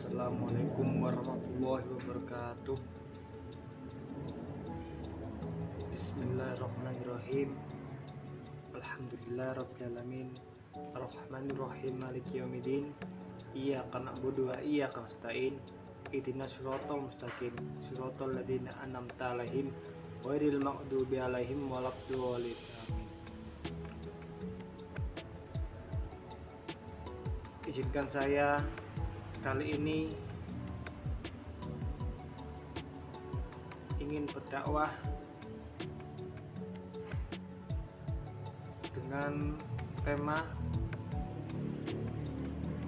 Assalamualaikum warahmatullahi wabarakatuh. Bismillahirrahmanirrahim. Alhamdulillahirrabbilalamin. Ar-Rahmanirrahim. Maliki yaumiddin. Iyyaka na'budu wa iyyaka nasta'in. Ihdinas siratal mustaqim. Siratal ladzina an'amta 'alaihim ghairil maghdubi 'alaihim waladdallin. Amin. Izinkan saya kali ini ingin berdakwah dengan tema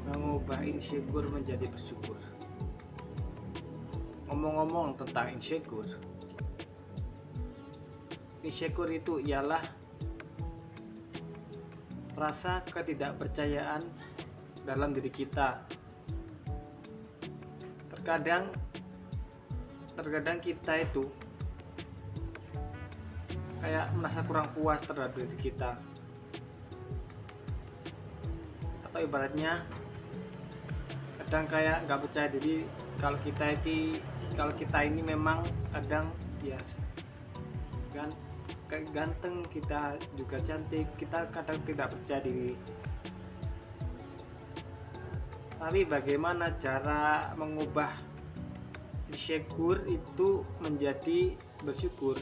mengubah insecure menjadi bersyukur. Ngomong-ngomong tentang insecure itu ialah rasa ketidakpercayaan dalam diri kita. Terkadang kita itu kayak merasa kurang puas terhadap diri kita, atau ibaratnya kadang kayak nggak percaya diri kalau kita ini memang kadang ya kayak ganteng, kita juga cantik, kita kadang tidak percaya diri. Tapi bagaimana cara mengubah insecure itu menjadi bersyukur?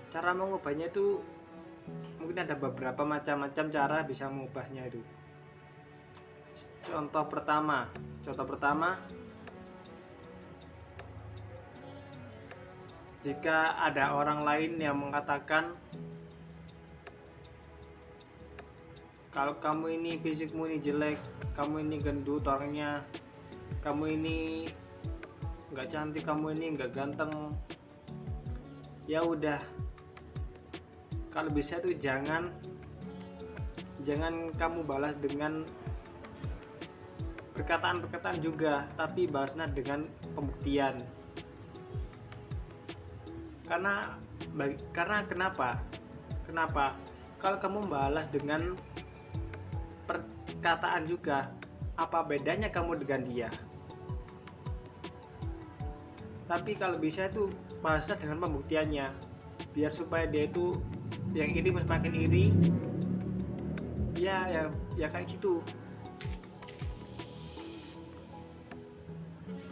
Cara mengubahnya itu mungkin ada beberapa macam-macam cara bisa mengubahnya itu. Contoh pertama, jika ada orang lain yang mengatakan kalau kamu ini fisikmu ini jelek, kamu ini gendut orangnya, kamu ini nggak cantik, kamu ini nggak ganteng, ya udah, kalau bisa tuh jangan kamu balas dengan perkataan juga, tapi balasnya dengan pembuktian. Karena kenapa? Kalau kamu balas dengan perkataan juga, apa bedanya kamu dengan dia? Tapi kalau bisa itu balasnya dengan pembuktiannya, biar supaya dia itu yang iri semakin iri. Ya kayak gitu.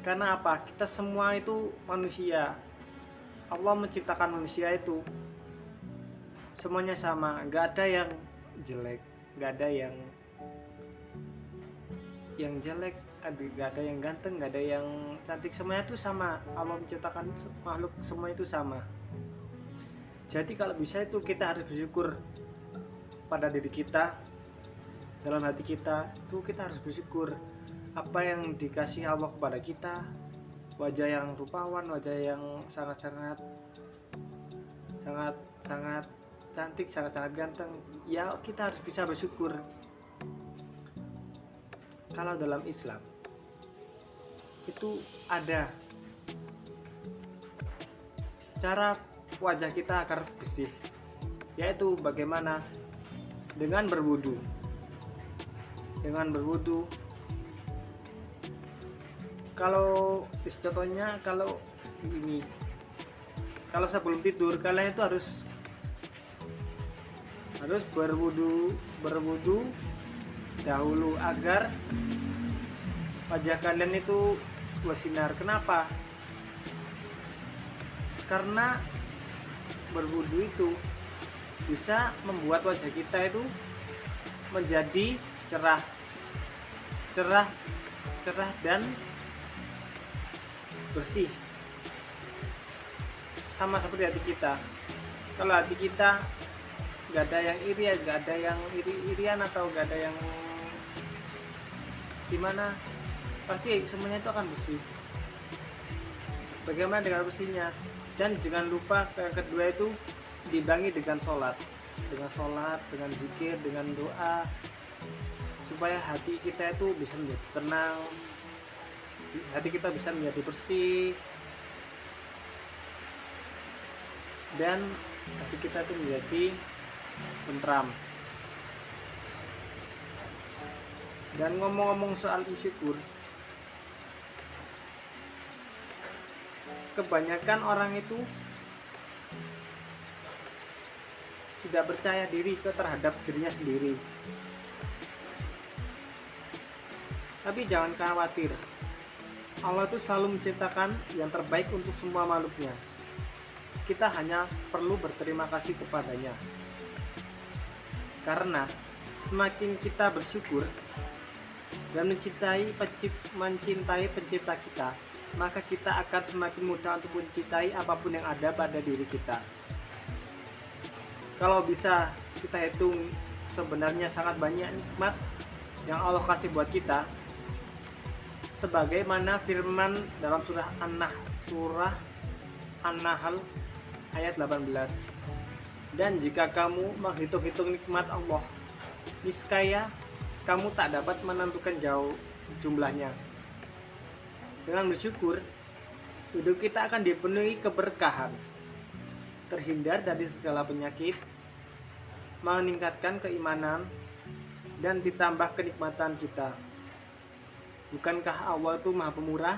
Karena apa? Kita semua itu manusia. Allah menciptakan manusia itu semuanya sama, nggak ada yang jelek, nggak ada yang jelek, nggak ada yang ganteng, nggak ada yang cantik, semuanya itu sama. Allah menciptakan makhluk semua itu sama. Jadi kalau bisa itu kita harus bersyukur pada diri kita, dalam hati kita itu kita harus bersyukur apa yang dikasih Allah kepada kita, wajah yang rupawan, wajah yang sangat cantik, sangat ganteng, ya kita harus bisa bersyukur. Kalau dalam Islam itu ada cara wajah kita agar bersih, yaitu bagaimana? Dengan berwudu. Kalau contohnya kalau sebelum tidur kalian itu harus berwudu dahulu agar wajah kalian itu bersinar. Kenapa? Karena berwudu itu bisa membuat wajah kita itu menjadi cerah dan bersih, sama seperti hati kita. Kalau hati kita nggak ada yang iri, nggak ada yang iri-irian, atau nggak ada yang gimana, pasti semuanya itu akan bersih. Bagaimana dengan bersihnya? Dan jangan lupa yang kedua itu diimbangi dengan sholat, dengan zikir, dengan doa, supaya hati kita itu bisa menjadi tenang, hati kita bisa menjadi bersih, dan hati kita itu menjadi tentram. Dan ngomong-ngomong soal syukur, kebanyakan orang itu tidak percaya diri terhadap dirinya sendiri. Tapi jangan khawatir, Allah itu selalu menciptakan yang terbaik untuk semua makhluknya. Kita hanya perlu berterima kasih kepadanya. Karena semakin kita bersyukur dan mencintai pencipta kita, maka kita akan semakin mudah untuk mencintai apapun yang ada pada diri kita. Kalau bisa kita hitung, sebenarnya sangat banyak nikmat yang Allah kasih buat kita, sebagaimana firman dalam surah An-Nahl ayat 18. Dan jika kamu menghitung-hitung nikmat Allah, niscaya kamu tak dapat menentukan jauh jumlahnya. Dengan bersyukur, hidup kita akan dipenuhi keberkahan, terhindar dari segala penyakit, meningkatkan keimanan, dan ditambah kenikmatan kita. Bukankah Allah itu Maha Pemurah?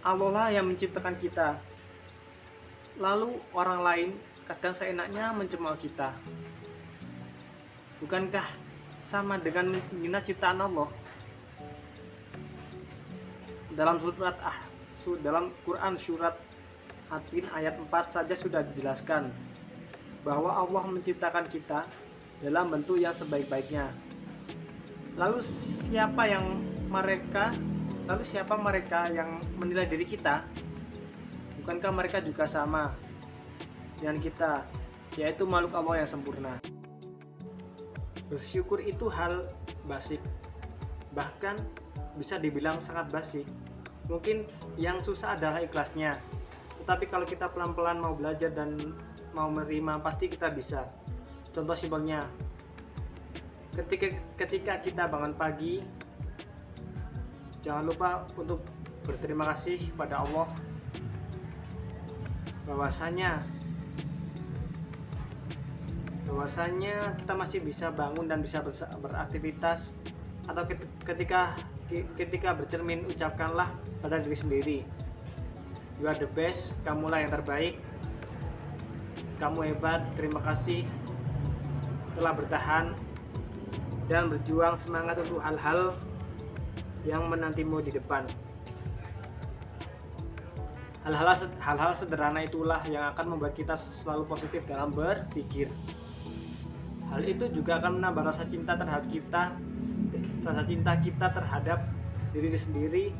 Allah lah yang menciptakan kita. Lalu orang lain kadang seenaknya mencemooh kita. Bukankah sama dengan menghina ciptaan Allah? Dalam Quran surat At-Tin ayat 4 saja sudah dijelaskan bahwa Allah menciptakan kita dalam bentuk yang sebaik-baiknya. Lalu siapa mereka yang menilai diri kita? Bukankah mereka juga sama dengan kita, yaitu makhluk Allah yang sempurna? Bersyukur itu hal basic, bahkan bisa dibilang sangat basic. Mungkin yang susah adalah ikhlasnya, tetapi kalau kita pelan-pelan mau belajar dan mau menerima, pasti kita bisa. Contoh simpelnya, ketika kita bangun pagi, jangan lupa untuk berterima kasih pada Allah bahwasanya kita masih bisa bangun dan bisa beraktivitas. Atau ketika bercermin, ucapkanlah pada diri sendiri, you are the best, kamulah yang terbaik, kamu hebat, terima kasih telah bertahan dan berjuang, semangat untuk hal-hal yang menantimu di depan. Hal-hal sederhana itulah yang akan membuat kita selalu positif dalam berpikir. Hal itu juga akan menambah rasa cinta kita terhadap diri sendiri,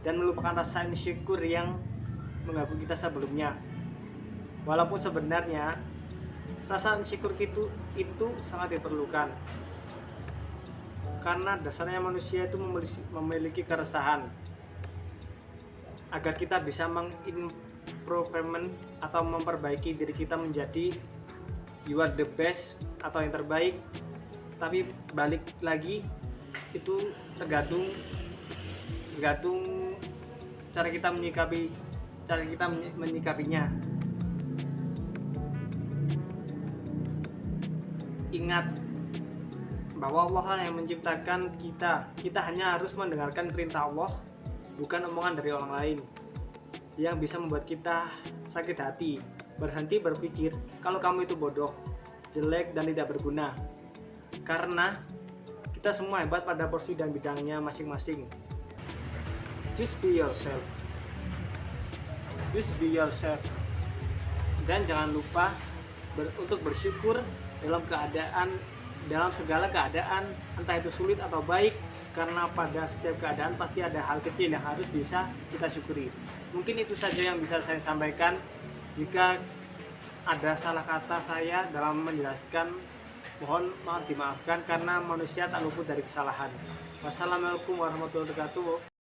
dan melupakan rasa insecure yang mengganggu kita sebelumnya. Walaupun sebenarnya rasa insecure itu sangat diperlukan, karena dasarnya manusia itu memiliki keresahan. Agar kita bisa mengimprovement atau memperbaiki diri kita menjadi you are the best atau yang terbaik. Tapi balik lagi, itu tergantung cara kita menyikapinya. Ingat bahwa Allah yang menciptakan kita. Kita hanya harus mendengarkan perintah Allah, bukan omongan dari orang lain yang bisa membuat kita sakit hati. Berhenti berpikir kalau kamu itu bodoh, jelek, dan tidak berguna. Karena kita semua hebat pada porsi dan bidangnya masing-masing. Just be yourself. Dan jangan lupa untuk bersyukur dalam segala keadaan, entah itu sulit atau baik, karena pada setiap keadaan pasti ada hal kecil yang harus bisa kita syukuri. Mungkin itu saja yang bisa saya sampaikan. Jika ada salah kata saya dalam menjelaskan, mohon maaf dimaafkan, karena manusia tak luput dari kesalahan. Wassalamualaikum warahmatullahi wabarakatuh.